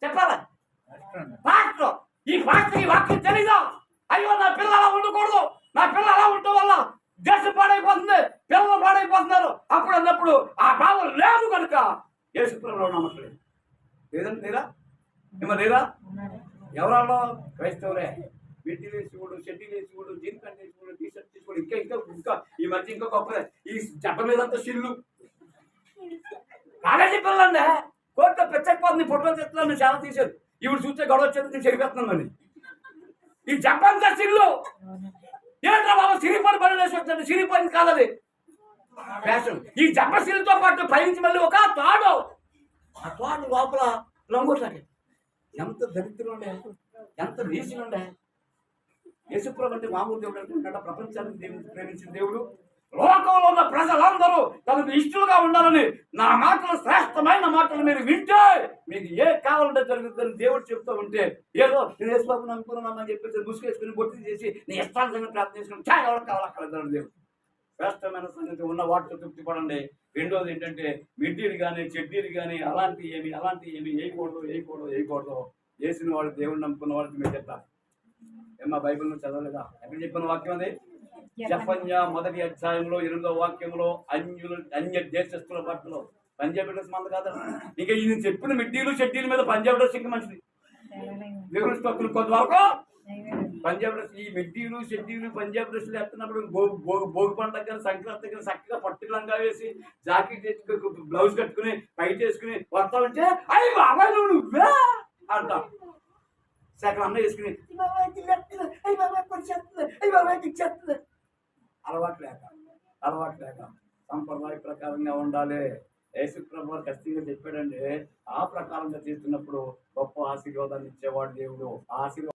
చెప్పాలా పాస్టర్ ఈ వాక్యం తెలీదా? అయ్యో నా పిల్లలు అలా ఉండకూడదు, నా పిల్లలు అలా ఉండటం వల్ల దేశం పాడైపోతుంది, పిల్లలు పాడైపోతున్నారు అప్పుడు అన్నప్పుడు ఆ భావం లేదు కనుక యేసుప్రభువు నమ్మట్లేదు. లేదంటే లేరా? ఏమో లేరా? ఎవరాలో క్రైస్తవులే. బిడ్డలు వేసుకోడు, షెడ్డీలు వేసుకోడు, జీన్ ప్యాంట్ వేసుకోడు, టీ షర్ట్ తీసుకోడు, ఇంకా ఇంకా ఇంకా ఈ మధ్య ఇంకా గొప్ప ఈ జట్ట మీదంతా సిల్లు. కాలేజీ పిల్లలండి కోర్టులో పెచ్చకపోతుంది, ఫోటోలు తెస్తున్నాను చాలా తీసారు. ఇప్పుడు చూస్తే గొడవ వచ్చేది నేను చెరిపేస్తున్నాను. ఈ జపంతా సిల్లు ఏంట్రా బాబా, సిరిపోయిన పని వేసి వచ్చింది, సిరిపోయింది కాదది ఫ్యాషన్. ఈ జపశిల్తో పాటు పైనుంచి మళ్ళీ ఒక తాడు, ఆ తాడు లోపల లంగోట్లాగే. ఎంత దరిద్రం ఉండే, ఎంత నీచం ఉండే. యేసుప్రభు అంటే మామూలు దేవుడు అనుకుంటాడా? ప్రపంచాన్ని దేవుడు ప్రేమించిన దేవుడు. లోకంలో ఉన్న ప్రజలందరూ తనకు ఇష్టలుగా ఉండాలని నా మాటలు, శ్రేష్టమైన మాటలు మీరు వింటే మీకు ఏ కావాలంటే జరుగుతుందని దేవుడు చెప్తూ ఉంటే ఏదో నేను యేసుబాబు అనుకున్నామని చెప్పేసి ముసుకేసుకుని బొట్టి చేసి నీ ఇష్టాన్ని ప్రార్థన చేసుకుని చాలా ఎవరికి కావాలక్కర్లేదు దేవుడు. శ్రేష్టమైన సంగతి ఉన్న వాటితో తృప్తి పడండి. రెండోది ఏంటంటే మిడ్డీలు కానీ చెడ్డీలు కానీ అలాంటివి ఏమి వేయకూడదు. వేసిన వాడు దేవుడు నమ్ముకున్న వాళ్ళకి మీరు చెప్తారు. ఏమా బైబిల్ను చదవలేదా? ఎక్కడ చెప్పిన వాక్యం అది? జఫన్యా 1వ అధ్యాయంలో 8వ వాక్యంలో అన్య దేశస్తుల బట్టలు పంజాబీ డ్రెస్ మంది కాదు. ఇక ఈయన చెప్పిన మిడ్డీలు షెడ్డీల మీద పంజాబీ డ్రెస్ ఇంకా మంచిది. దేవుని స్తోత్రం. కొంతవరకు పంజాబ్ డ్రెస్, ఈ మిడ్డీలు షెడ్డీలు పంజాబ్ డ్రెస్సులు ఎత్తున్నప్పుడు భోగి పండుగ కానీ సంక్రాంతి కానీ చక్కగా పట్టులంగా వేసి జాకెట్ వేసుకుని బ్లౌజ్ కట్టుకుని బయట వేసుకుని వస్తా ఉంటే అయ్యి బాబాయ్ నువ్వే అంటాం. సగం అన్న వేసుకుని అలవాటు లేక సంప్రదాయ ప్రకారంగా ఉండాలి. యేసుప్రభువు ఖచ్చితంగా చెప్పాడండి. ఆ ప్రకారంగా చేస్తున్నప్పుడు గొప్ప ఆశీర్వాదాన్ని ఇచ్చేవాడు దేవుడు. ఆశీర్వాదం